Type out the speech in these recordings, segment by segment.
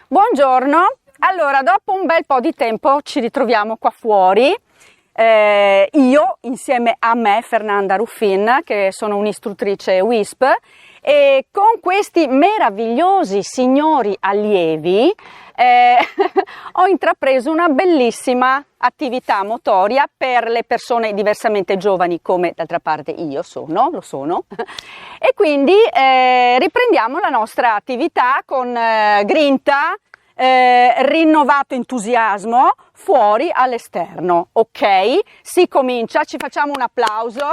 Buongiorno, allora dopo un bel po' di tempo ci ritroviamo qua fuori, io insieme a me, Fernanda Ruffin, che sono un'istruttrice WISP, e con questi meravigliosi signori allievi ho intrapreso una bellissima attività motoria per le persone diversamente giovani, come d'altra parte io lo sono, e quindi riprendiamo la nostra attività con grinta, rinnovato entusiasmo fuori all'esterno. Ok, si comincia, ci facciamo un applauso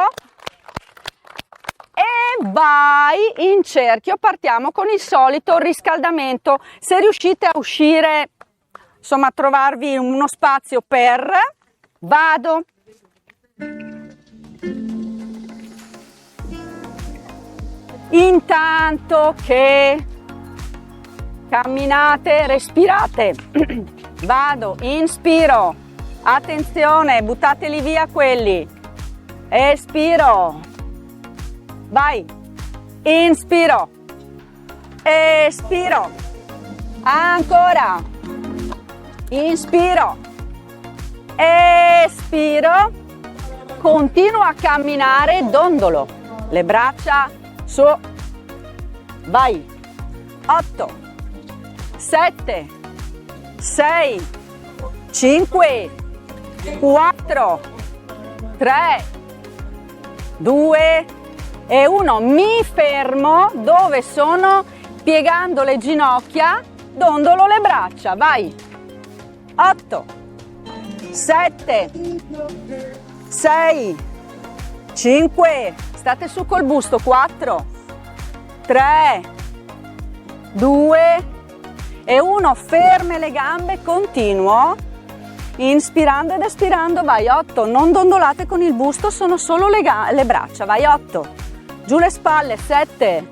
e vai in cerchio. Partiamo con il solito riscaldamento. Se riuscite a uscire, insomma, a trovarvi uno spazio per, vado. Intanto che camminate, respirate. Vado, inspiro. Attenzione, buttateli via quelli. Espiro. Vai. Inspiro. Espiro. Ancora. Inspiro. Espiro. Continuo a camminare, dondolo. Le braccia su. Vai. 8. 7, 6, 5, 4, 3, 2 e 1. Mi fermo dove sono, piegando le ginocchia, dondolo le braccia. Vai. 8, 7, 6, 5, state su col busto. 4, 3, 2 e 1, ferme le gambe, continuo, inspirando ed espirando, vai. 8, non dondolate con il busto, sono solo le braccia, vai. 8, giù le spalle. 7,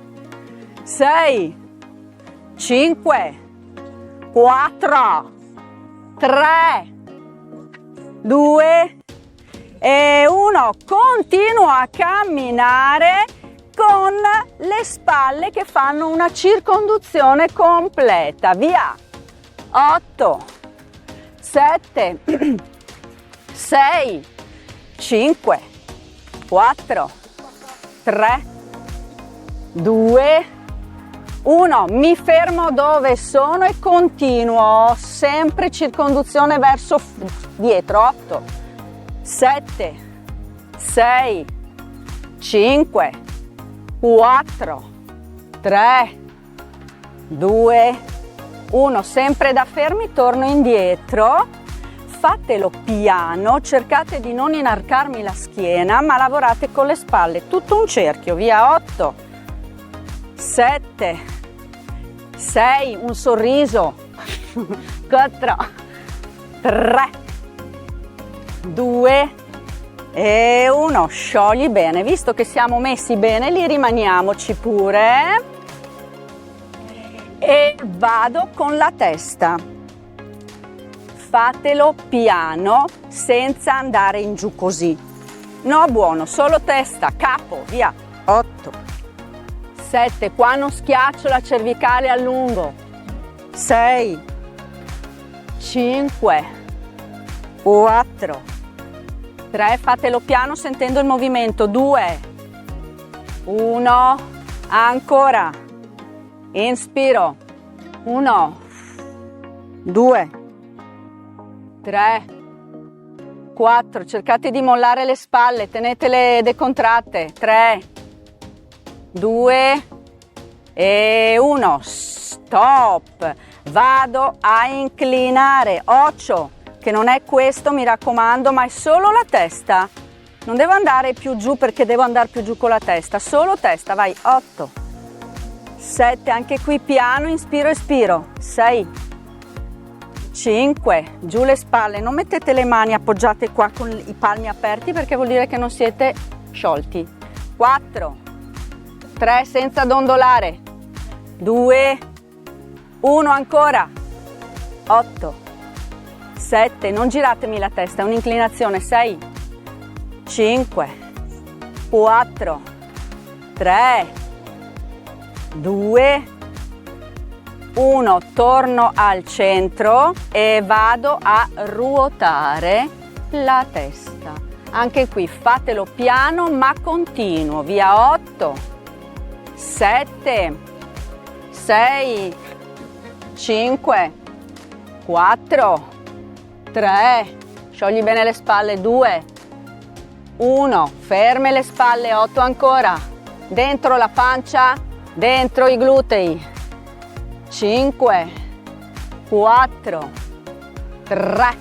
6, 5, 4, 3, 2 e 1, continuo a camminare con le spalle che fanno una circonduzione completa. Via. 8, 7, 6, 5, 4, 3, 2, 1. Mi fermo dove sono e continuo, sempre circonduzione verso dietro. 8, 7, 6, 5, 4, 3, 2, 1, sempre da fermi, torno indietro. Fatelo piano, cercate di non inarcarmi la schiena, ma lavorate con le spalle, tutto un cerchio. Via. 8, 7, 6, un sorriso. 4, 3, 2 e 1, sciogli bene. Visto che siamo messi bene, lì rimaniamoci pure. E vado con la testa. Fatelo piano, senza andare in giù così. No, buono, solo testa, capo, via. 8, 7, qua non schiaccio la cervicale a lungo. 6, 5, 4, 3, fatelo piano sentendo il movimento. 2, 1, ancora. Inspiro. 1, 2, 3, 4. Cercate di mollare le spalle, tenetele decontratte. 3, 2 e 1. Stop. Vado a inclinare. Occhio che non è questo, mi raccomando, ma è solo la testa. Non devo andare più giù perché devo andare più giù con la testa, solo testa. Vai. 8, 7, anche qui piano, inspiro, espiro, 6, 5, giù le spalle, non mettete le mani appoggiate qua con i palmi aperti perché vuol dire che non siete sciolti, 4, 3 senza dondolare, 2, 1 ancora, 8, 7, non giratemi la testa, è un'inclinazione, 6, 5, 4, 3, 2, 1, torno al centro e vado a ruotare la testa. Anche qui fatelo piano ma continuo, via 8, 7, 6, 5, 4, 3, sciogli bene le spalle, 2, 1, ferme le spalle, 8 ancora, dentro la pancia, dentro i glutei, 5, 4, 3,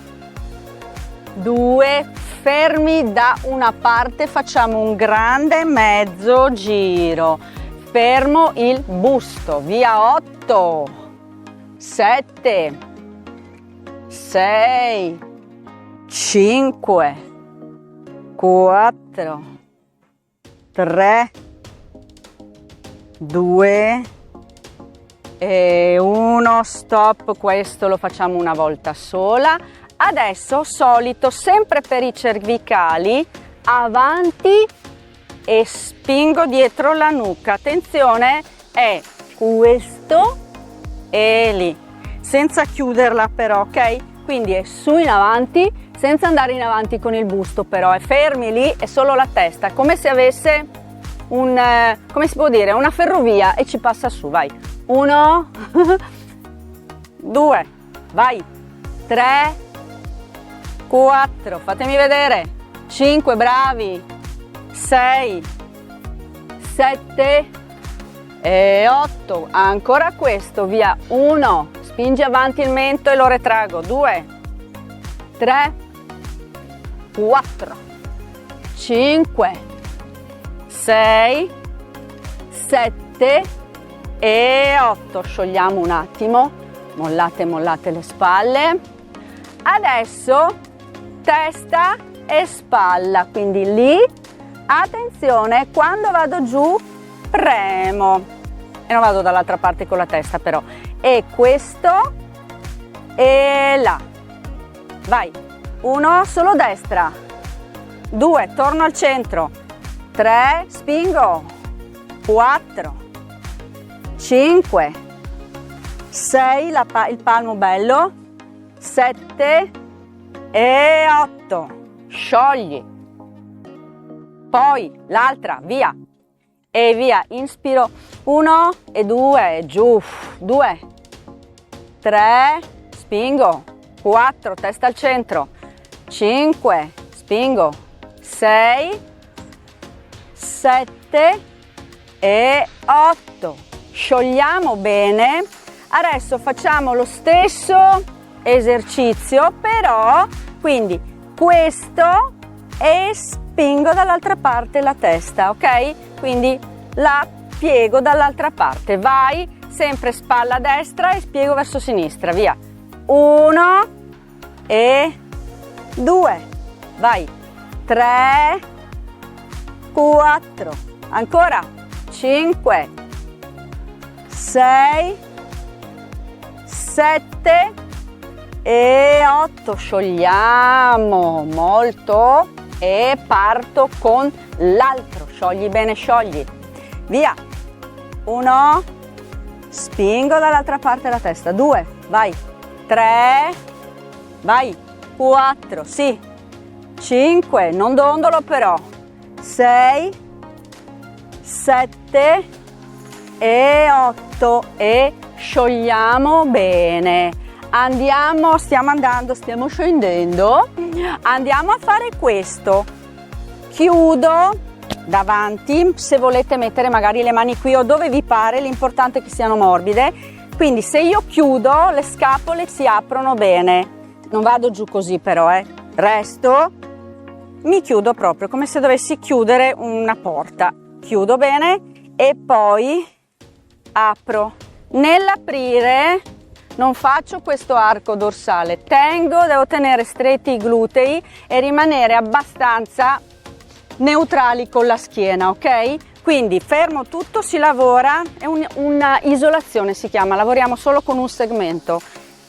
2, fermi da una parte, facciamo un grande mezzo giro, fermo il busto, via 8, 7, 6, 5, 4, 3, 2 e 1, stop, questo lo facciamo una volta sola. Adesso solito, sempre per i cervicali, avanti e spingo dietro la nuca, attenzione, è questo e lì, senza chiuderla però, ok? Quindi è su in avanti, senza andare in avanti con il busto però, è fermi lì, è solo la testa, come se avesse come si può dire, una ferrovia e ci passa su, vai, 1, 2, vai, 3, 4, fatemi vedere, 5, bravi, 6, 7 e 8, ancora questo, via, 1, spingi avanti il mento e lo retrago, 2, 3, 4, 5, 6, 7 e 8, sciogliamo un attimo, mollate le spalle, adesso testa e spalla, quindi lì, attenzione, quando vado giù premo e non vado dall'altra parte con la testa però, e questo e là, vai, 1, solo destra, 2, torno al centro, 3, spingo, 4, 5, 6, il palmo bello, 7 e 8, sciogli, poi l'altra, via, e via, inspiro, 1 e 2, giù, 2, 3, spingo, 4, testa al centro, 5, spingo, 6, 7 e 8, sciogliamo bene. Adesso facciamo lo stesso esercizio però, quindi questo e spingo dall'altra parte la testa, ok? Quindi la piego dall'altra parte, vai, sempre spalla destra e spiego verso sinistra, via, 1 e 2, vai, 3, 4, ancora, 5, 6, 7 e 8, sciogliamo molto e parto con l'altro, sciogli bene, sciogli, via, 1, spingo dall'altra parte la testa, 2, vai, 3, vai, 4, sì, 5, non dondolo però, 6, 7 e 8 e sciogliamo bene. Stiamo scendendo, andiamo a fare questo, chiudo davanti, se volete mettere magari le mani qui o dove vi pare, l'importante è che siano morbide, quindi se io chiudo le scapole si aprono bene, non vado giù così però, resto, mi chiudo proprio come se dovessi chiudere una porta, chiudo bene e poi apro. Nell'aprire non faccio questo arco dorsale, devo tenere stretti i glutei e rimanere abbastanza neutrali con la schiena, ok? Quindi fermo tutto, si lavora, è una isolazione si chiama, lavoriamo solo con un segmento.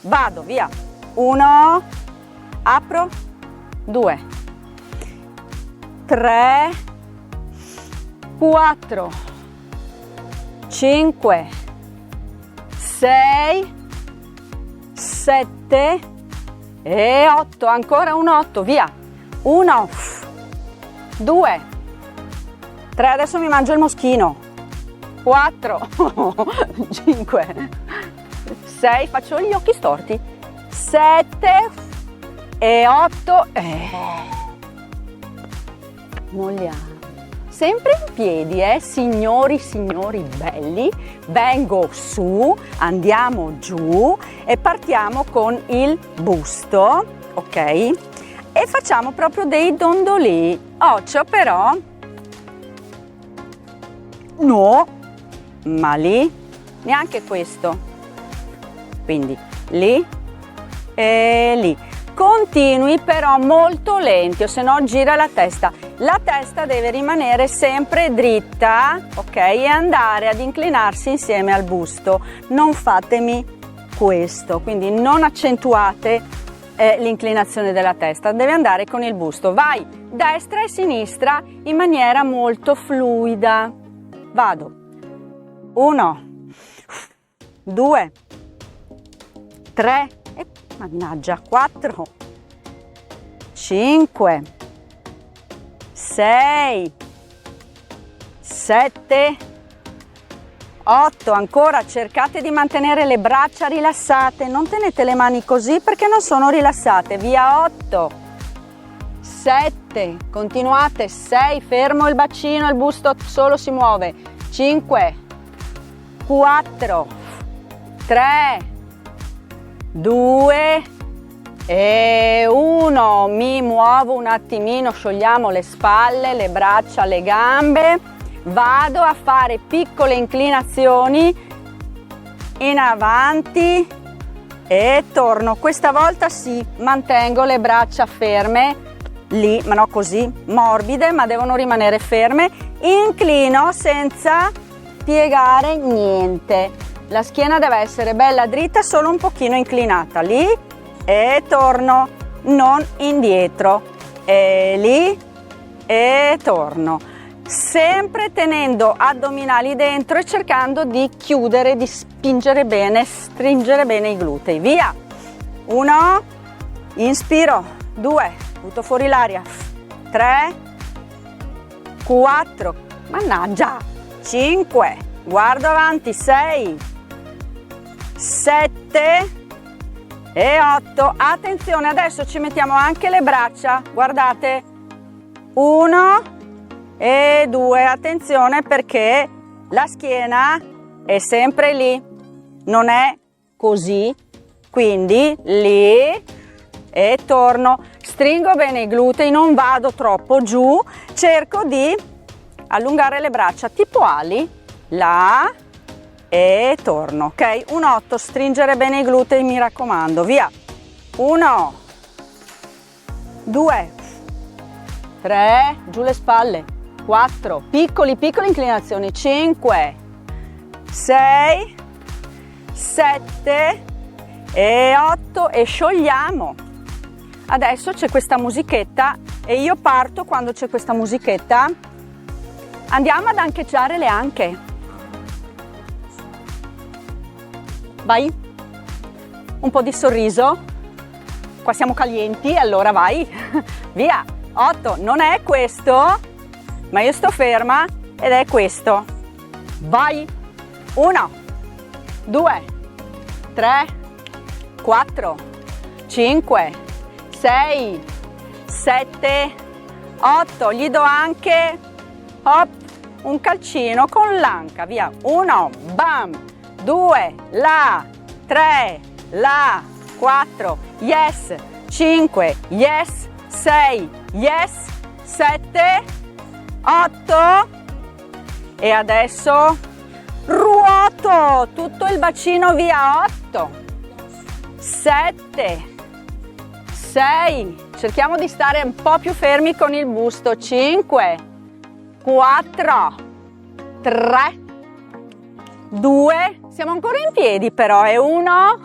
Vado, via. 1, apro, 2, 3, 4, 5, 6, 7 e 8, ancora un 8, via. 1, 2, 3, adesso mi mangio il moschino. 4, 5, 6, faccio gli occhi storti. 7 e 8 e molliamo. Sempre in piedi, signori belli. Vengo su, andiamo giù e partiamo con il busto, ok? E facciamo proprio dei dondoli. Occhio però, no, ma lì, neanche questo. Quindi lì e lì. Continui però molto lento, se no gira la testa. La testa deve rimanere sempre dritta, ok? E andare ad inclinarsi insieme al busto. Non fatemi questo, quindi non accentuate l'inclinazione della testa, deve andare con il busto. Vai destra e sinistra in maniera molto fluida. Vado. 1, 2, 3, e mannaggia, 4, 5, 6, 7, 8, ancora cercate di mantenere le braccia rilassate, non tenete le mani così perché non sono rilassate, via. 8, 7, continuate, 6, fermo il bacino, il busto solo si muove, 5, 4, 3, 2 e 1, mi muovo un attimino, sciogliamo le spalle, le braccia, le gambe, vado a fare piccole inclinazioni in avanti e torno. Questa volta sì, mantengo le braccia ferme lì, ma no così morbide, ma devono rimanere ferme. Inclino senza piegare niente. La schiena deve essere bella dritta, solo un pochino inclinata, lì e torno, non indietro, e lì e torno, sempre tenendo addominali dentro e cercando di chiudere, di spingere bene, stringere bene i glutei, via. 1, inspiro, 2, butto fuori l'aria, 3, 4, mannaggia, 5, guardo avanti, 6, 7 e 8. Attenzione, adesso ci mettiamo anche le braccia, guardate, 1 e 2, attenzione perché la schiena è sempre lì, non è così, quindi lì e torno, stringo bene i glutei, non vado troppo giù, cerco di allungare le braccia tipo ali, là e torno, ok? Un 8, stringere bene i glutei, mi raccomando, via. 1, 2, 3, giù le spalle, 4, piccole inclinazioni, 5, 6, 7 e 8 e sciogliamo. Adesso c'è questa musichetta e io parto quando c'è questa musichetta. Andiamo ad ancheggiare le anche. Vai, un po' di sorriso, qua siamo calienti, allora vai, via. 8, non è questo, ma io sto ferma ed è questo, vai. 1, 2, 3, 4, 5, 6, 7, 8, gli do anche, hop, un calcino con l'anca, via. 1, bam. 2, là, 3, là, 4, yes, 5, yes, 6, yes, 7, 8 e adesso ruoto tutto il bacino via, 8, 7, 6, cerchiamo di stare un po' più fermi con il busto, 5, 4, 3, 2, siamo ancora in piedi però, è 1,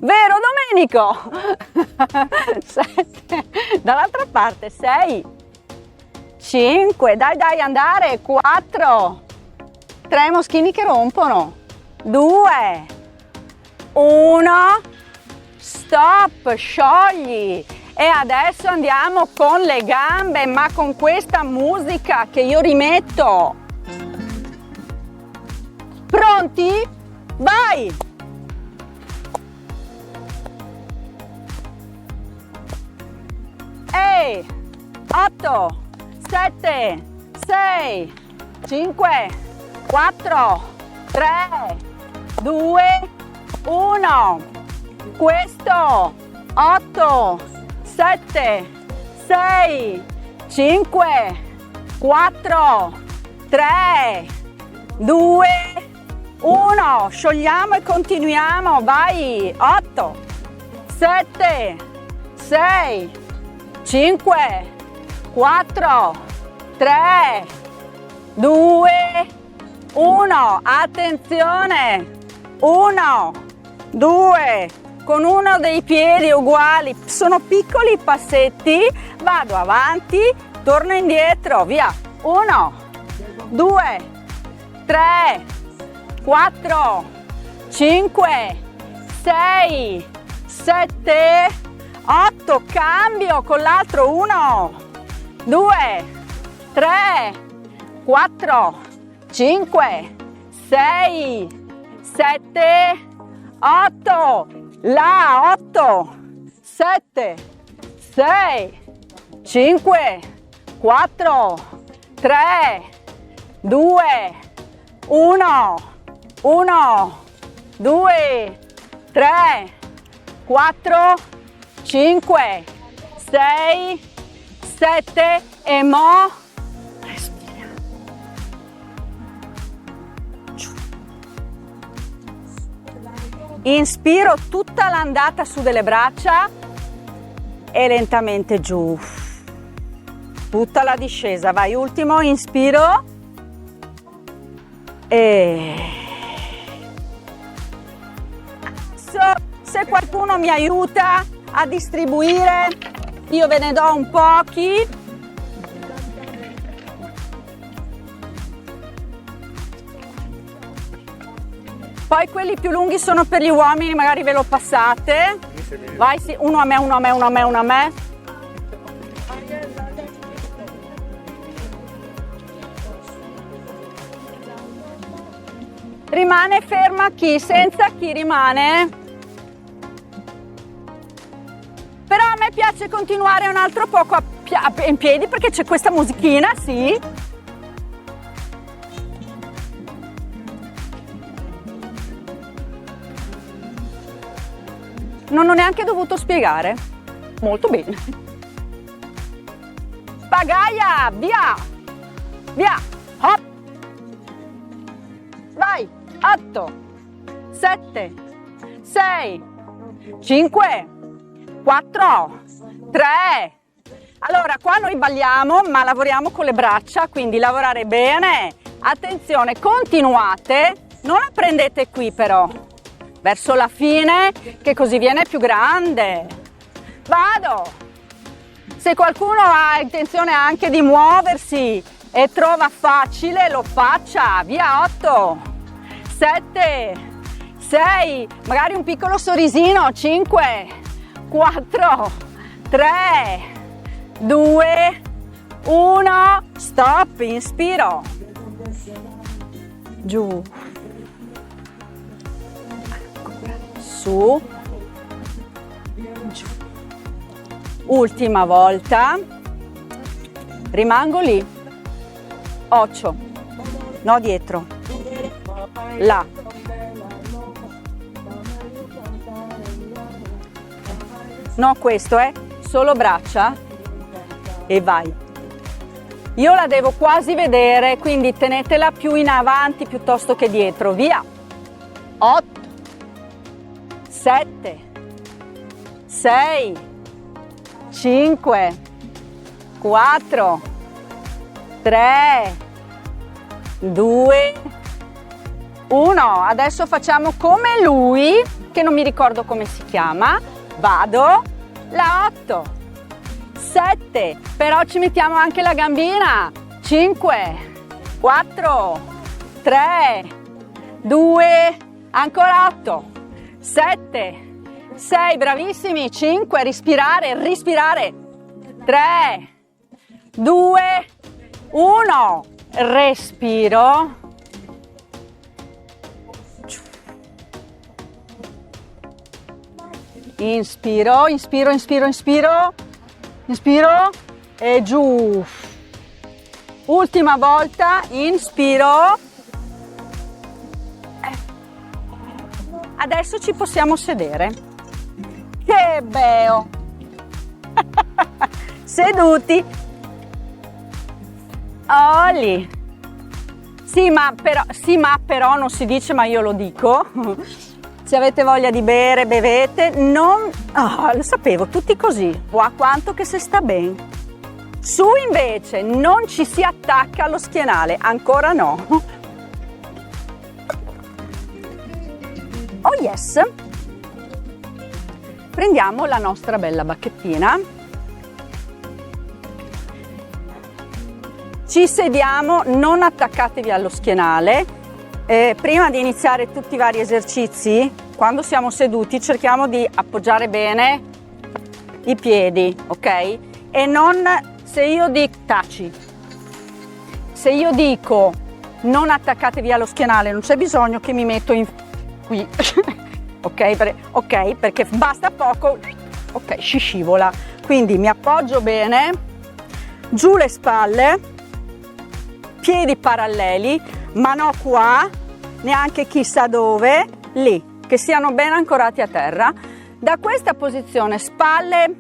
vero Domenico? 7, dall'altra parte, 6, 5, dai andare, 4, 3 moschini che rompono, 2, 1, stop, sciogli. E adesso andiamo con le gambe, ma con questa musica che io rimetto. Pronti? Vai! E 8, 7, 6, 5, 4, 3, 2, 1. Questo 8, 7, 6, 5, 4, 3, 2, 1. Sciogliamo e continuiamo. Vai. 8, 7, 6, 5, 4, 3, 2, 1. Attenzione. 1, 2, con uno dei piedi uguali, sono piccoli passetti, vado avanti, torno indietro, via, 1, 2, 3, 4, 5, 6, 7, 8, cambio con l'altro, 1, 2, 3, 4, 5, 6, 7, 8, là, 8, 7, 6, 5, 4, 3, 2, 1, 1, 2, 3, 4, 5, 6, 7 e mo' respira. Giù. Inspiro tutta l'andata su delle braccia e lentamente giù. Tutta la discesa, vai, ultimo, inspiro e se qualcuno mi aiuta a distribuire, io ve ne do un pochi. Poi quelli più lunghi sono per gli uomini, magari ve lo passate. Vai, sì, uno a me, uno a me, uno a me, uno a me. Rimane ferma chi? Senza chi rimane? Però a me piace continuare un altro poco in piedi perché c'è questa musichina, sì. Non ho neanche dovuto spiegare. Molto bene. Pagaia, via! Via! Hop! Vai! 8, 7, 6, 5, 4, 3. Allora, qua noi balliamo, ma lavoriamo con le braccia, quindi lavorare bene. Attenzione, continuate, non la prendete qui però. Verso la fine, che così viene più grande. Vado! Se qualcuno ha intenzione anche di muoversi e trova facile, lo faccia. Via, 8, 7, 6, magari un piccolo sorrisino, 5, 4, 3, 2, 1, stop, inspiro. Giù. Su, giù. Ultima volta, rimango lì, 8, no dietro, là, no questo è solo braccia e vai, io la devo quasi vedere, quindi tenetela più in avanti piuttosto che dietro. Via. 8, 7, 6, 5, 4, 3, 2, 1. Adesso facciamo come lui, che non mi ricordo come si chiama. Vado, la 8, 7, però ci mettiamo anche la gambina. 5, 4, 3, 2, ancora 8, 7, 6, bravissimi. 5, respirare, respirare. 3, 2, 1, respiro. Inspiro, inspiro, inspiro, inspiro, inspiro e giù. Ultima volta, inspiro. Adesso ci possiamo sedere. Che bello! Seduti. Olli. Sì, ma però non si dice, ma io lo dico. Se avete voglia di bere, bevete. Non... lo sapevo, tutti così. Qua quanto che se sta bene. Su invece non ci si attacca allo schienale. Ancora no. Oh yes. Prendiamo la nostra bella bacchettina. Ci sediamo, non attaccatevi allo schienale. Prima di iniziare tutti i vari esercizi, quando siamo seduti cerchiamo di appoggiare bene i piedi, ok? E non, se io dico non attaccatevi allo schienale, non c'è bisogno che mi metto qui, ok? Perché basta poco, ok, si scivola. Quindi mi appoggio bene, giù le spalle, piedi paralleli, ma no qua, neanche chissà dove, lì, che siano ben ancorati a terra. Da questa posizione spalle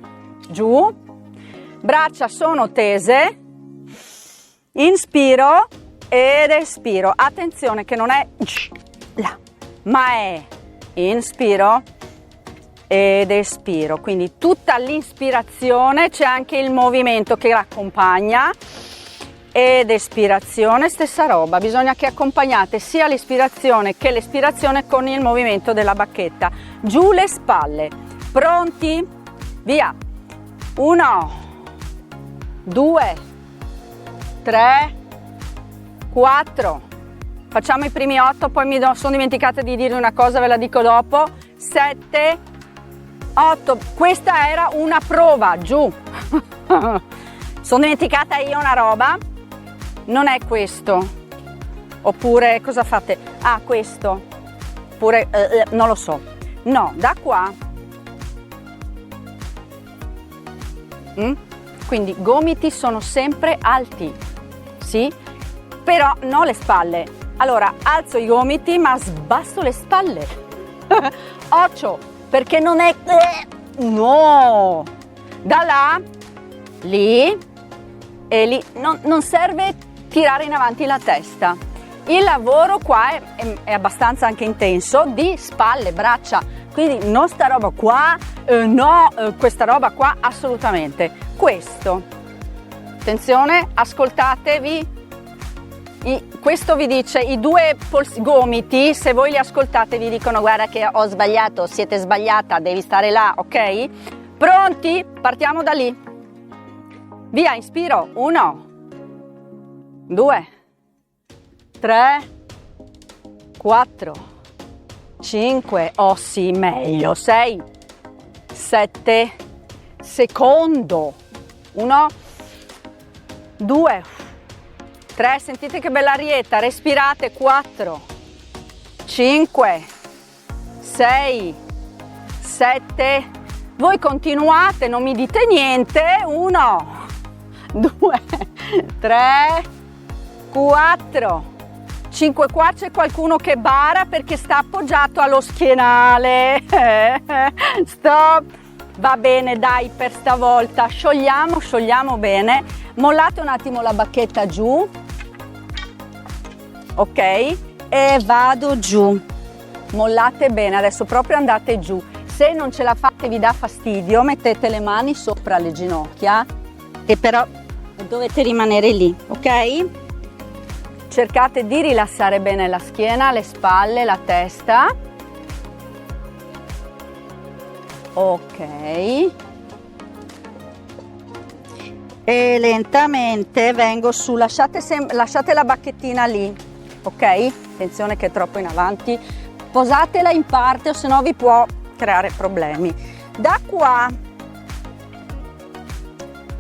giù, braccia sono tese, inspiro ed espiro. Attenzione che non è là, ma è inspiro ed espiro. Quindi tutta l'ispirazione, c'è anche il movimento che l'accompagna. Ed espirazione, stessa roba, bisogna che accompagnate sia l'ispirazione che l'espirazione con il movimento della bacchetta. Giù le spalle, pronti? Via! 1, 2, 3, 4, facciamo i primi 8, poi mi sono dimenticata di dire una cosa, ve la dico dopo. 7, 8, questa era una prova, giù. Sono dimenticata io una roba. Non è questo, oppure cosa fate? Ah, questo, oppure non lo so. No, da qua. Quindi gomiti sono sempre alti, sì? Però non le spalle. Allora alzo i gomiti ma sbasso le spalle. 8, perché non è... No! Da là, lì e lì. Non serve tirare in avanti la testa. Il lavoro qua è abbastanza anche intenso, di spalle, braccia, quindi non sta roba qua, questa roba qua assolutamente. Questo, attenzione, ascoltatevi, questo vi dice, i due gomiti, se voi li ascoltate vi dicono guarda che ho sbagliato, siete sbagliata, devi stare là, ok? Pronti? Partiamo da lì. Via, inspiro, 1, 2, 3, 4, 5, oh sì, meglio, 6, 7, secondo, 1, 2, 3, sentite che bella arietta, respirate, 4, 5, 6, 7, voi continuate, non mi dite niente, 1, 2, 3, 4, 5, qua c'è qualcuno che bara perché sta appoggiato allo schienale. Stop. Va bene, dai, per stavolta sciogliamo bene, Mollate un attimo la bacchetta giù, ok? E vado giù. Mollate bene, adesso proprio andate giù. Se non ce la fate, vi dà fastidio, mettete le mani sopra le ginocchia, e però dovete rimanere lì, ok? Cercate di rilassare bene la schiena, le spalle, la testa. Ok. E lentamente vengo su, lasciate la bacchettina lì, ok? Attenzione che è troppo in avanti. Posatela in parte o se no vi può creare problemi. Da qua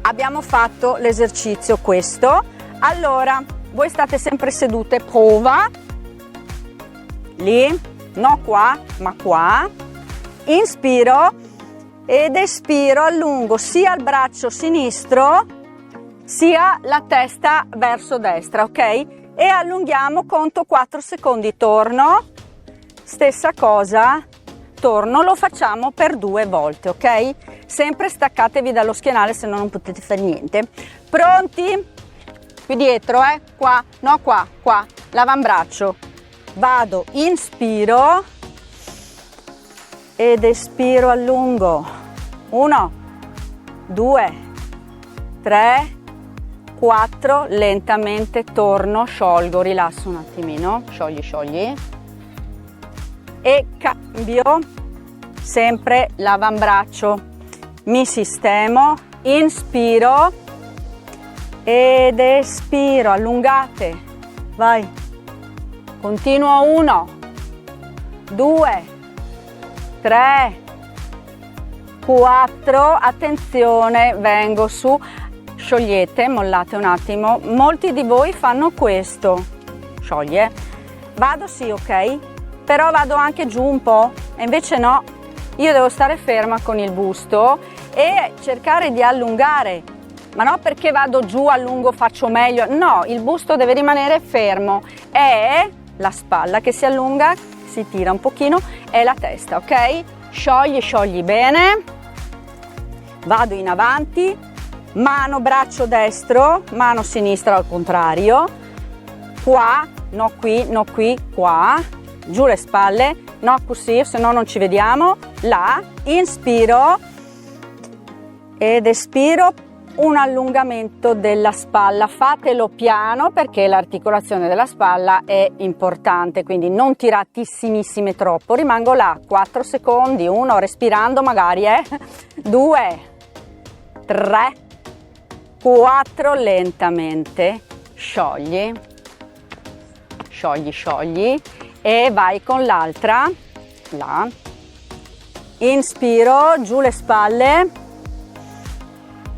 abbiamo fatto l'esercizio questo. Allora, voi state sempre sedute, prova, lì, no qua, ma qua. Inspiro ed espiro, allungo sia il braccio sinistro sia la testa verso destra, ok? E allunghiamo, conto 4 secondi, torno, stessa cosa, torno, lo facciamo per 2 volte, ok? Sempre staccatevi dallo schienale, se no non potete fare niente. Pronti? Qui dietro, qua, no qua, qua, l'avambraccio. Vado, inspiro ed espiro, allungo. 1, 2, 3, 4, lentamente torno, sciolgo, rilasso un attimino, sciogli, sciogli. E cambio sempre l'avambraccio, mi sistemo, inspiro ed espiro, allungate, vai, continuo, 1, 2, 3, 4, attenzione, vengo su, sciogliete, mollate un attimo, molti di voi fanno questo, scioglie, vado sì, ok? Però vado anche giù un po', e invece no, io devo stare ferma con il busto e cercare di allungare, ma no perché vado giù, allungo, faccio meglio, no, il busto deve rimanere fermo, è la spalla che si allunga, si tira un pochino, è la testa, ok? Sciogli, sciogli bene, vado in avanti, mano, braccio destro, mano sinistra al contrario, qua, no qui, qua, giù le spalle, no così, se no non ci vediamo, là, inspiro ed espiro, un allungamento della spalla, fatelo piano perché l'articolazione della spalla è importante, quindi non tiratissimissime troppo, rimango là, 4 secondi, 1, respirando magari, 2, 3, 4, lentamente, sciogli, sciogli, sciogli, e vai con l'altra, là, inspiro, giù le spalle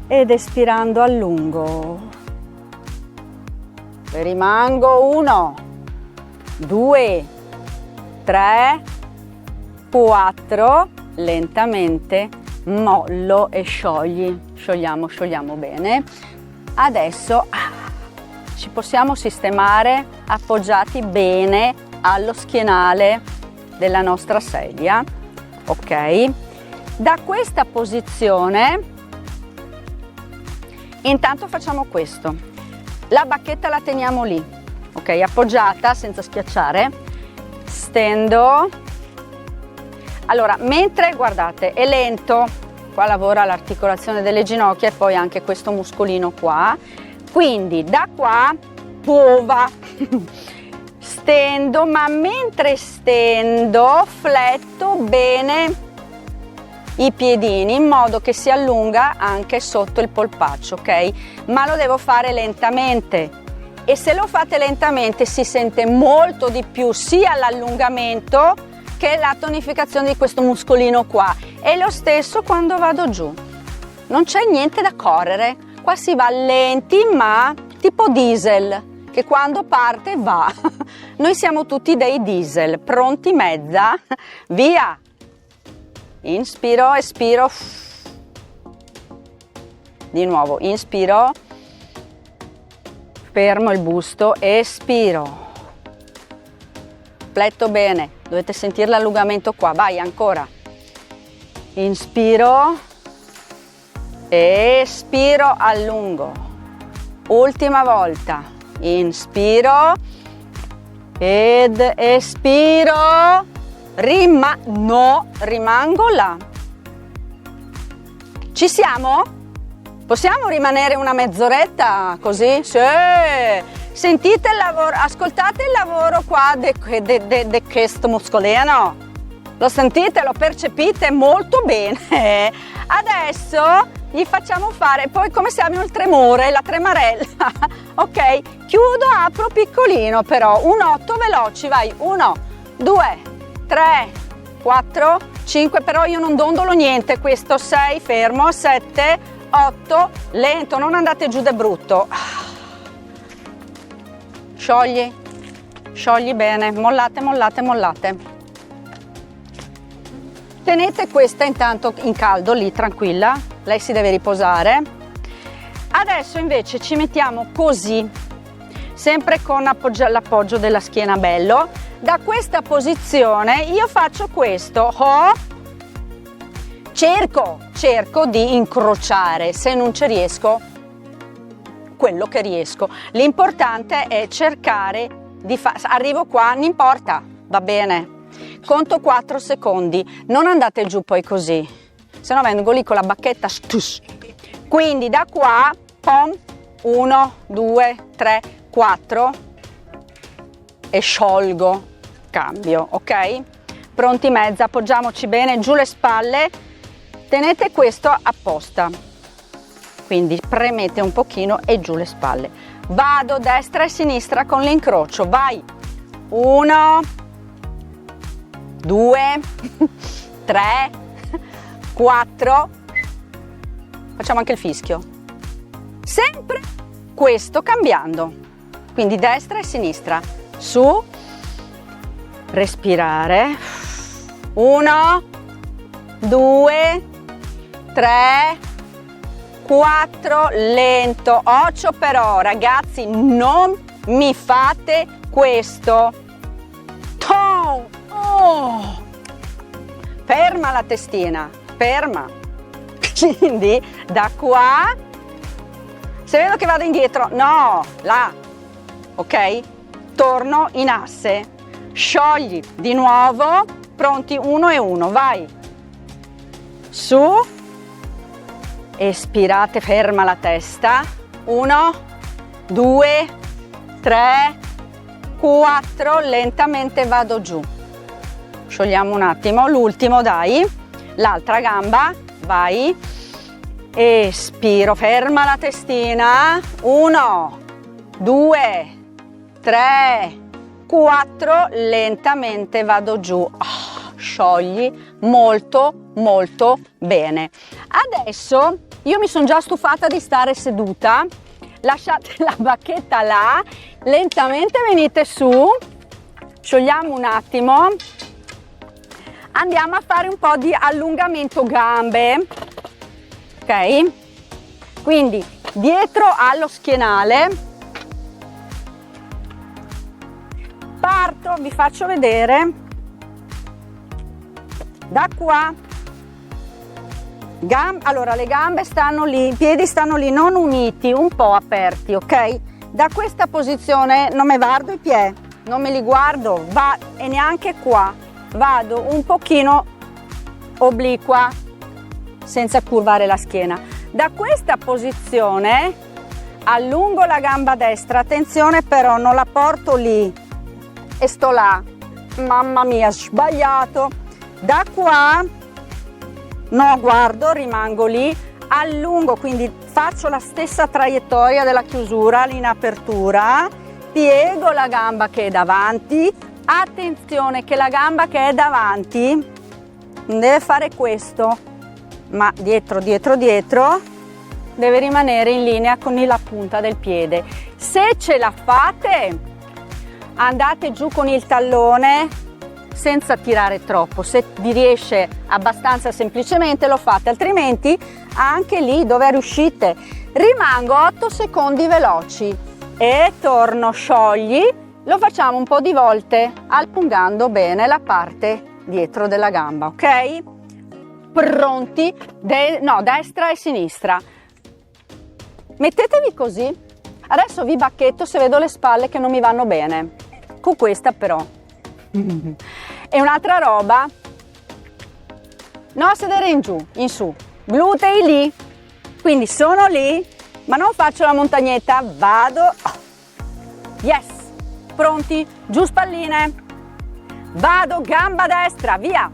ed espirando allungo, rimango, 1, 2, 3, 4, lentamente mollo e sciogli, sciogliamo, sciogliamo bene. Adesso ci possiamo sistemare appoggiati bene allo schienale della nostra sedia, ok? Da questa posizione intanto facciamo questo, la bacchetta la teniamo lì, ok, appoggiata senza schiacciare, stendo, allora mentre guardate è lento, qua lavora l'articolazione delle ginocchia e poi anche questo muscolino qua, quindi da qua prova stendo, ma mentre stendo fletto bene i piedini in modo che si allunga anche sotto il polpaccio, ok? Ma lo devo fare lentamente, e se lo fate lentamente si sente molto di più sia l'allungamento che la tonificazione di questo muscolino qua, e lo stesso quando vado giù, non c'è niente da correre, qua si va lenti ma tipo diesel che quando parte va. Noi siamo tutti dei diesel, pronti mezza, via. Inspiro, espiro, di nuovo, inspiro, fermo il busto, espiro, fletto bene, dovete sentire l'allungamento qua, vai ancora, inspiro, espiro, allungo, ultima volta, inspiro ed espiro, rimango là. Ci siamo? Possiamo rimanere una mezz'oretta così? Sì. Sentite il lavoro, ascoltate il lavoro qua di questo muscolino. Lo sentite, lo percepite molto bene. Adesso gli facciamo fare, poi come se abbiamo il tremore, la tremarella. Ok, chiudo, apro piccolino però, 8 veloci, vai, 1, 2, 3, 4, 5, però io non dondolo niente, questo 6, fermo, 7, 8, lento, non andate giù de brutto. Sciogli, sciogli bene, mollate, mollate, mollate. Tenete questa intanto in caldo lì, tranquilla, lei si deve riposare. Adesso invece ci mettiamo così, sempre con l'appoggio della schiena bello. Da questa posizione io faccio questo, cerco di incrociare, se non ci riesco, quello che riesco. L'importante è cercare di fare, arrivo qua, non importa, va bene. Conto 4 secondi, non andate giù poi così, se no vengo lì con la bacchetta. Quindi da qua, pom, 1, 2, 3, 4 e sciolgo, cambio, ok? Pronti mezza, appoggiamoci bene, giù le spalle, tenete questo apposta, quindi premete un pochino e giù le spalle. Vado destra e sinistra con l'incrocio, vai, 1, 2, 3, 4, facciamo anche il fischio, sempre questo cambiando, quindi destra e sinistra, su, respirare, 1, 2, 3, 4, lento, occhio però ragazzi, non mi fate questo, ferma la testina, ferma, quindi da qua, se vedo che vado indietro, no, là, ok, torno in asse, sciogli di nuovo, pronti, 1 e 1, vai, su, espirate, ferma la testa, 1, 2, 3, 4, lentamente vado giù, sciogliamo un attimo, l'ultimo dai, l'altra gamba, vai, espiro, ferma la testina, 1, 2, 3, 4, lentamente vado giù, sciogli molto molto bene. Adesso io mi sono già stufata di stare seduta, lasciate la bacchetta là, lentamente venite su, sciogliamo un attimo, andiamo a fare un po' di allungamento gambe, ok? Quindi dietro allo schienale, parto, vi faccio vedere, da qua, allora le gambe stanno lì, i piedi stanno lì, non uniti, un po' aperti, ok? Da questa posizione non mi guardo i piedi, non me li guardo, e neanche qua, vado un pochino obliqua, senza curvare la schiena. Da questa posizione allungo la gamba destra, attenzione però non la porto lì e sto là, mamma mia, sbagliato. Da qua no, guardo, rimango lì, allungo, quindi faccio la stessa traiettoria della chiusura in apertura, piego la gamba che è davanti, attenzione che la gamba che è davanti non deve fare questo, ma dietro, dietro, dietro, deve rimanere in linea con la punta del piede. Se ce la fate, andate giù con il tallone, senza tirare troppo, se vi riesce abbastanza semplicemente lo fate, altrimenti anche lì dove riuscite. Rimango 8 secondi veloci e torno, sciogli, lo facciamo un po' di volte allungando bene la parte dietro della gamba, ok? Pronti? Destra e sinistra. Mettetevi così, Adesso vi bacchetto se vedo le spalle che non mi vanno bene, con questa però. E un'altra roba, no sedere in giù, in su, glutei lì, quindi sono lì, ma non faccio la montagnetta, vado, yes, pronti, giù spalline, vado, gamba destra, via,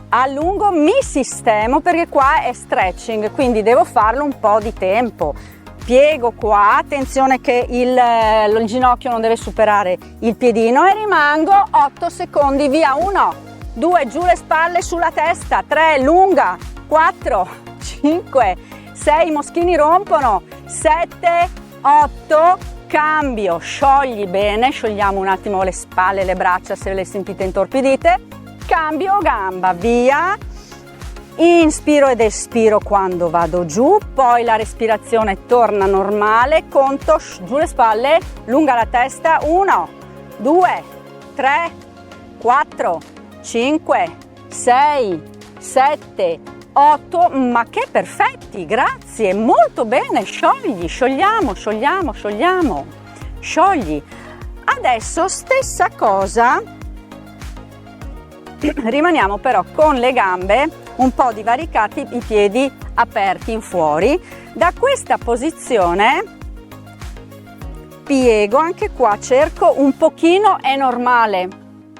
allungo, mi sistemo perché qua è stretching, quindi devo farlo un po' di tempo. Piego qua, attenzione che il ginocchio non deve superare il piedino e rimango 8 secondi, via, 1, 2, giù le spalle sulla testa, 3, lunga, 4, 5, 6, i moschini rompono, 7, 8, cambio, sciogli bene, sciogliamo un attimo le spalle, le braccia se le sentite intorpidite, cambio gamba, via. Inspiro ed espiro quando vado giù, poi la respirazione torna normale, conto, giù le spalle, lunga la testa, 1, 2, 3, 4, 5, 6, 7, 8, ma che perfetti, grazie, molto bene, sciogli, sciogliamo, sciogliamo, sciogliamo, sciogli. Adesso stessa cosa, rimaniamo però con le gambe un po' divaricati, i piedi aperti in fuori. Da questa posizione piego, anche qua cerco un pochino, è normale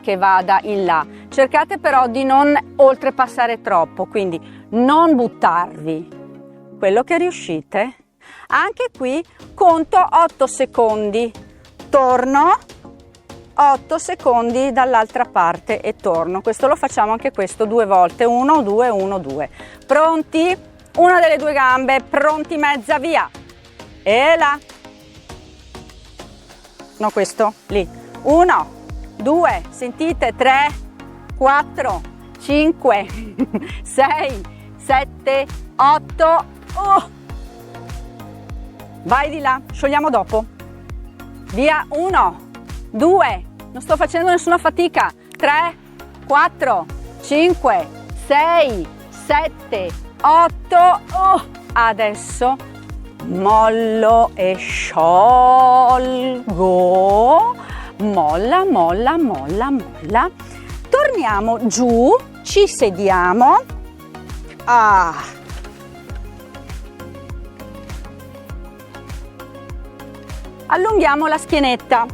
che vada in là, cercate però di non oltrepassare troppo, quindi non buttarvi quello che riuscite. Anche qui conto 8 secondi, torno, 8 secondi dall'altra parte e torno. Questo lo facciamo anche questo 2 volte, 1, 2, 1, 2. Pronti? Una delle due gambe, pronti, mezza, via. E là. No, questo, lì. 1, 2, sentite, 3, 4, 5, 6, 7, 8. Vai di là, sciogliamo dopo. Via, 1, 2, non sto facendo nessuna fatica, 3, 4, 5, 6, 7, 8, adesso mollo e sciolgo, molla, molla, molla, molla, torniamo giù, ci sediamo, allunghiamo la schienetta,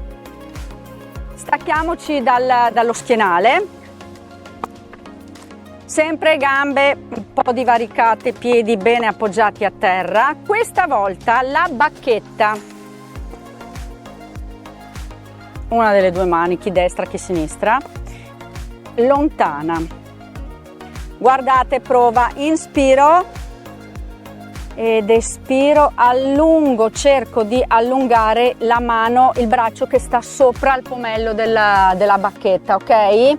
stacchiamoci dallo schienale, sempre gambe un po' divaricate, piedi bene appoggiati a terra, questa volta la bacchetta, una delle due mani, chi destra chi sinistra, lontana, guardate, prova, inspiro ed espiro, allungo, cerco di allungare la mano, il braccio che sta sopra il pomello della bacchetta, ok?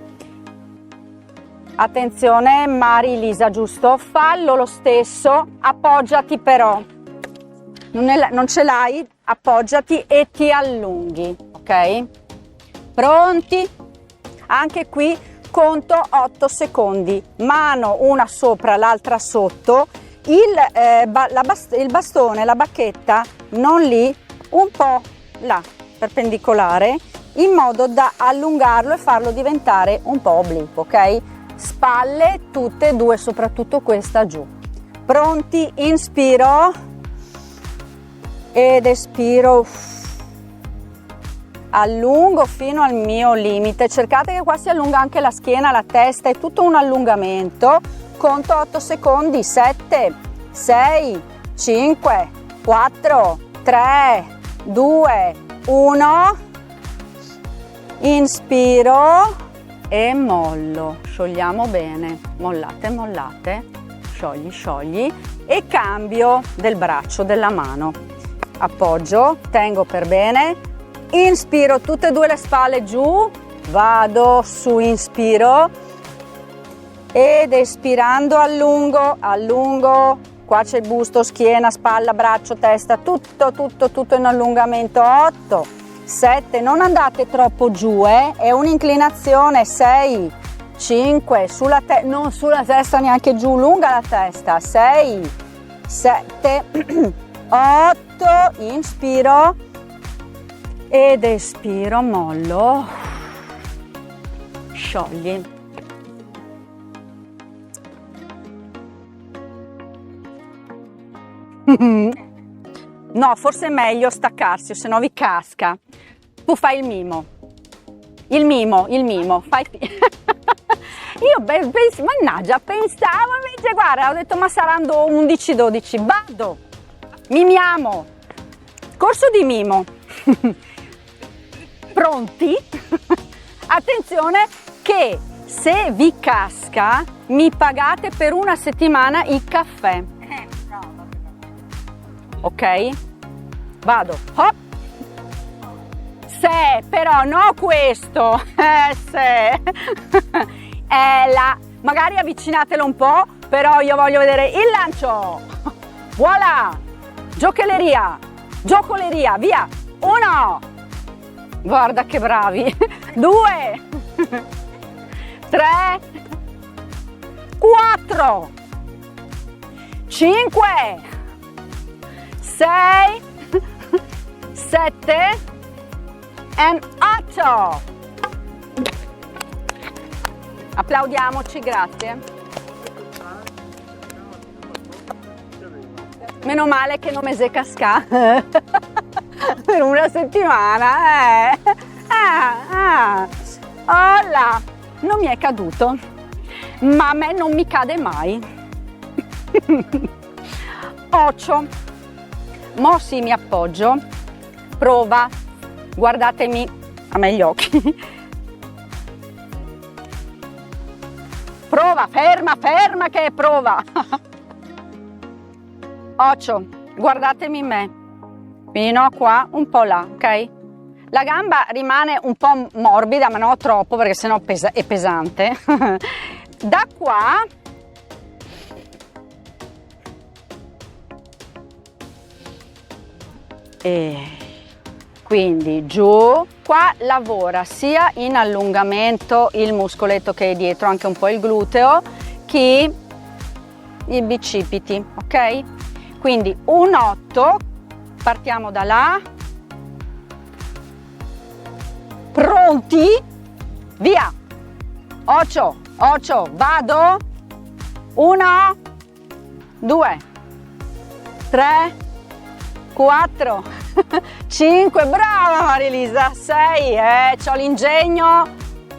Attenzione, Mari Lisa, giusto? Fallo lo stesso, appoggiati però, non ce l'hai, appoggiati e ti allunghi, ok? Pronti? Anche qui conto 8 secondi, mano una sopra l'altra sotto, il bastone, la bacchetta non lì, un po' là, perpendicolare, in modo da allungarlo e farlo diventare un po' obliquo, ok? Spalle tutte e due, soprattutto questa giù. Pronti? Inspiro ed espiro, allungo fino al mio limite, cercate che qua si allunga anche la schiena, la testa, è tutto un allungamento. Conto 8 secondi, 7, 6, 5, 4, 3, 2, 1, inspiro e mollo, sciogliamo bene, mollate, mollate, sciogli, sciogli e cambio del braccio, della mano, appoggio, tengo per bene, inspiro tutte e due le spalle giù, vado su, inspiro ed espirando allungo, allungo, qua c'è il busto, schiena, spalla, braccio, testa, tutto, tutto, tutto in allungamento, 8, 7, non andate troppo giù, è un'inclinazione, 6, 5, non sulla testa neanche giù, lunga la testa, 6, 7, 8, inspiro ed espiro, mollo, sciogli. No, forse è meglio staccarsi, se no vi casca. Tu fai il mimo, fai. Io mannaggia, pensavo invece, guarda, ho detto ma saranno 11-12, vado, mimiamo, corso di mimo. Pronti? Attenzione che se vi casca mi pagate per una settimana il caffè. Ok? Vado. Hop. Se, però no questo. Se. Magari avvicinatelo un po', però io voglio vedere il lancio. Voilà. Giocoleria, via. 1. Guarda che bravi. 2. 3. 4. 5. 6. 7. e 8. Applaudiamoci, grazie. Meno male che non mi si casca per una settimana. Olla, non mi è caduto, ma a me non mi cade mai. 8. Mo sì, mi appoggio. Prova, guardatemi a me gli occhi. Prova, ferma che è prova. 8, guardatemi me. Fino a qua, un po' là, ok? La gamba rimane un po' morbida, ma non troppo perché sennò è pesante. Da qua e quindi giù. Qua lavora sia in allungamento il muscoletto che è dietro, anche un po' il gluteo, che i bicipiti, ok? Quindi un 8, partiamo da là. Pronti? Via! 8, vado! 1, 2, 3, 4, 5, brava Marilisa, 6, c'ho l'ingegno,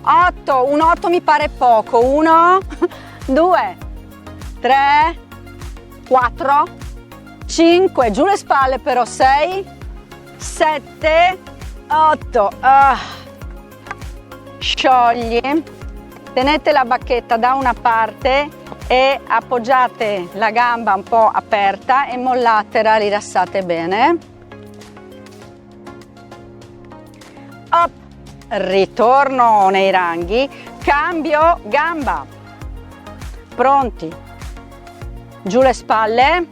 8, un 8 mi pare poco, 1, 2, 3, 4, 5, giù le spalle però, 6, 7, 8, sciogli, tenete la bacchetta da una parte e appoggiate la gamba un po' aperta e mollatela, rilassate bene. Up. Ritorno nei ranghi, cambio gamba. Pronti? Giù le spalle.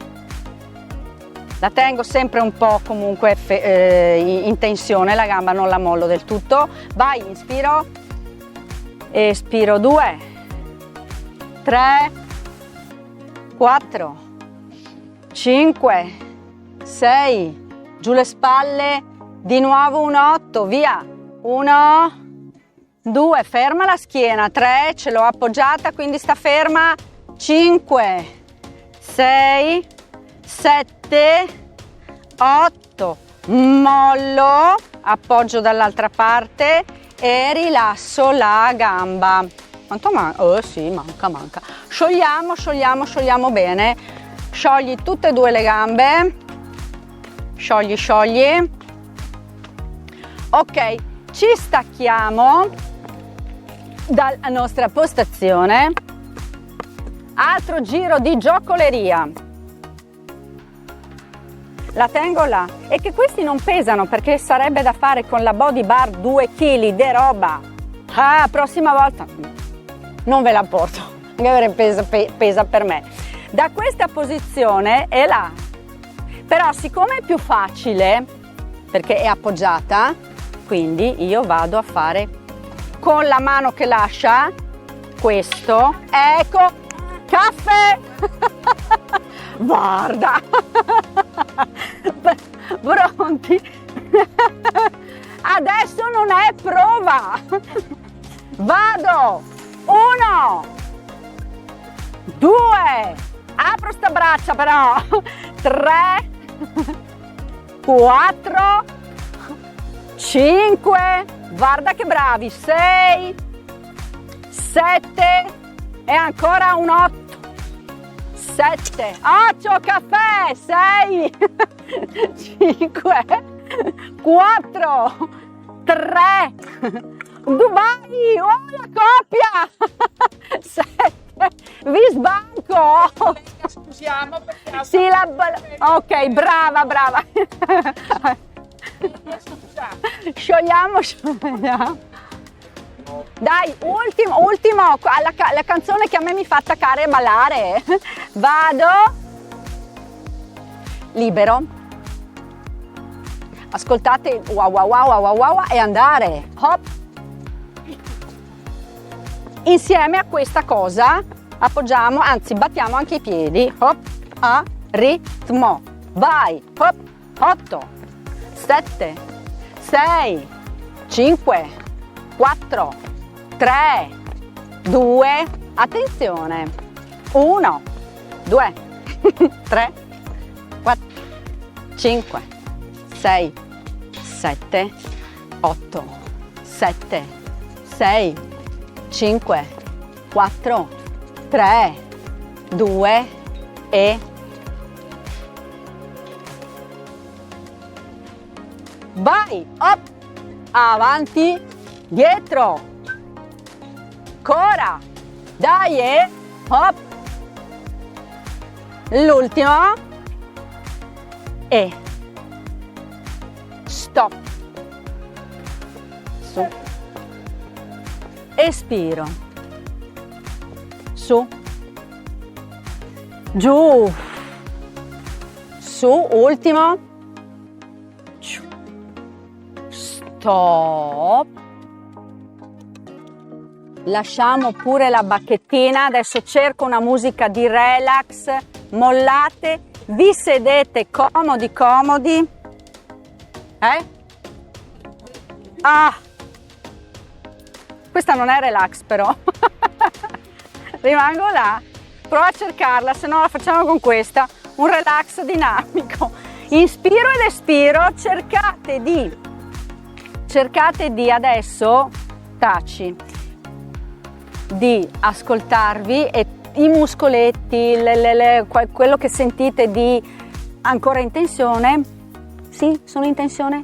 La tengo sempre un po' comunque in tensione, la gamba non la mollo del tutto. Vai, inspiro, espiro, 2, 3, 4, 5, 6, giù le spalle, di nuovo un 8, via, 1, 2, ferma la schiena, 3, ce l'ho appoggiata, quindi sta ferma, 5, 6, 7, 8, mollo, appoggio dall'altra parte e rilasso la gamba. Quanto manca? Oh sì, manca. Sciogliamo bene. Sciogli tutte e due le gambe. Sciogli. Ok, ci stacchiamo dalla nostra postazione. Altro giro di giocoleria. La tengo là. E che questi non pesano perché sarebbe da fare con la body bar 2 kg di roba. Prossima volta non ve la porto, anche pesa per me. Da questa posizione è là. Però siccome è più facile, perché è appoggiata, quindi io vado a fare con la mano che lascia questo. Ecco, caffè! Guarda! Pronti? Adesso non è prova. Vado. 1, 2, apro sta braccia però. 3, 4, 5, guarda che bravi, 6, 7 e ancora un 8. 7, 8, caffè, 6, 5, 4, 3, 2, vai, oh la coppia, 7, vi sbanco. Scusiamo perché Sì, ok, brava, brava. Sciogliamo. Dai, ultimo, la canzone che a me mi fa attaccare e ballare. Vado. Libero. Ascoltate wow wow wow wow wow wow e andare. Hop. Insieme a questa cosa appoggiamo, anzi battiamo anche i piedi. Hop, a ritmo. Vai. Hop. 8, 7, 6, 5, 4, 3, 2, attenzione, 1, 2, 3, 4, 5, 6, 7, 8, 7, 6, 5, 4, 3, 2 e vai, up, avanti, dietro, ancora, dai e hop, l'ultimo e stop, su, espiro, su, giù, su, ultimo, stop, lasciamo pure la bacchettina, adesso cerco una musica di relax, mollate, vi sedete comodi, ah, questa non è relax però, rimango là, prova a cercarla, se no la facciamo con questa, un relax dinamico, inspiro ed espiro, cercate di adesso, taci, di ascoltarvi e i muscoletti, quello che sentite di ancora in tensione, sì, sono in tensione,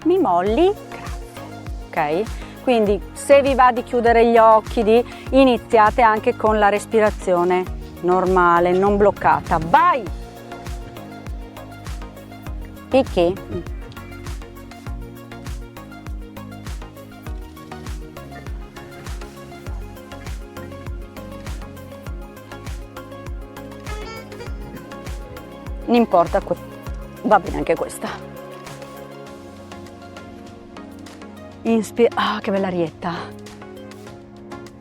mi molli, grazie, ok? Quindi se vi va di chiudere gli occhi, iniziate anche con la respirazione normale, non bloccata, vai! Picchi. Non importa, va bene anche questa. Inspiro, ah, che bella arietta.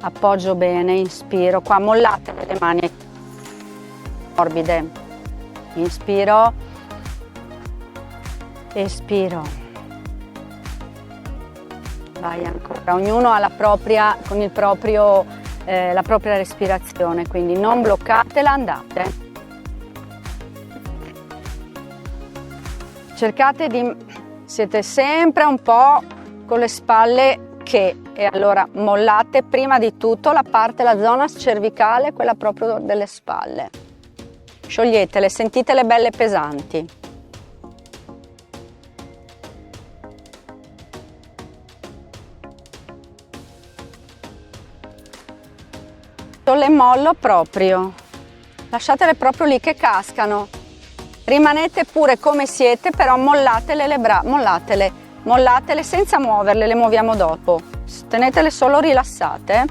Appoggio bene, inspiro, qua mollate le mani morbide. Inspiro, espiro. Vai ancora, ognuno ha la propria, con il proprio, la propria respirazione, quindi non bloccatela, andate. Cercate siete sempre un po' con le spalle che, e allora mollate prima di tutto la zona cervicale, quella proprio delle spalle. Scioglietele, sentitele belle pesanti. Le mollo proprio, lasciatele proprio lì che cascano. Rimanete pure come siete, però mollatele le braccia, mollatele senza muoverle, le muoviamo dopo. Tenetele solo rilassate.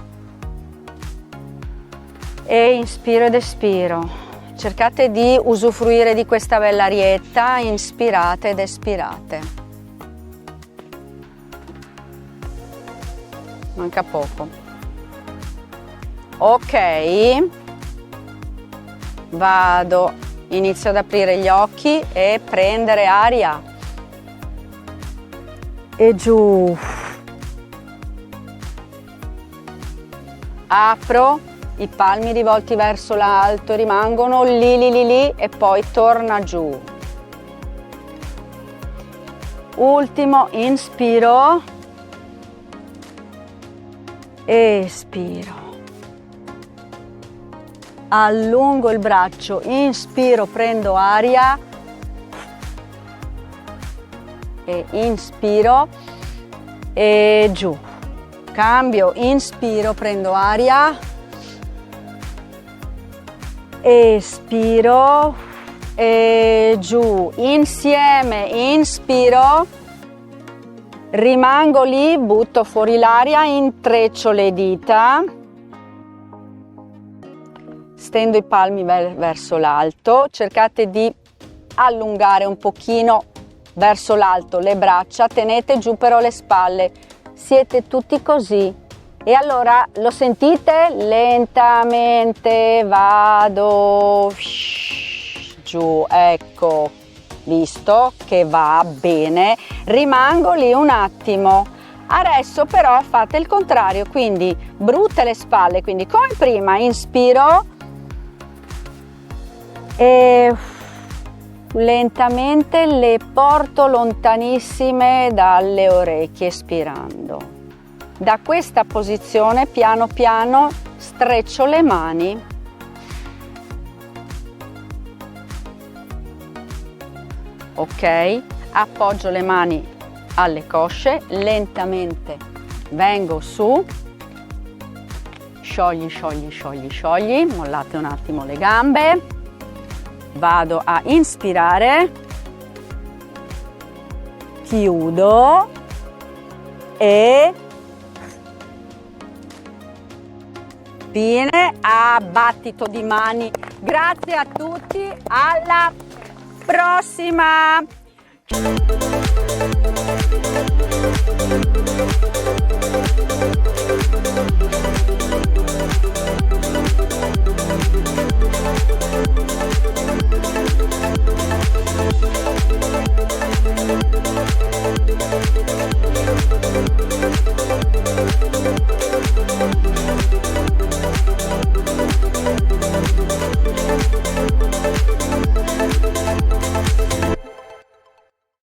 E inspiro ed espiro. Cercate di usufruire di questa bella arietta, inspirate ed espirate. Manca poco. Ok. Vado. Inizio ad aprire gli occhi e prendere aria. e giù. Apro, i palmi rivolti verso l'alto, rimangono lì e poi torna giù. Ultimo, inspiro, espiro, allungo il braccio, inspiro, prendo aria e inspiro e giù. Cambio, inspiro, prendo aria, espiro e giù. Insieme, inspiro, rimango lì, butto fuori l'aria, intreccio le dita, stendo i palmi verso l'alto, cercate di allungare un pochino verso l'alto le braccia, tenete giù però le spalle. Siete tutti così e allora lo sentite? Lentamente vado giù, ecco, visto che va bene, rimango lì un attimo. Adesso però fate il contrario, quindi brutte le spalle, quindi come prima inspiro e lentamente le porto lontanissime dalle orecchie, espirando. Da questa posizione piano piano streccio le mani. Ok, appoggio le mani alle cosce, lentamente vengo su, sciogli, sciogli, sciogli, sciogli, mollate un attimo le gambe. Vado a inspirare, chiudo e fine, a battito di mani. Grazie a tutti, alla prossima!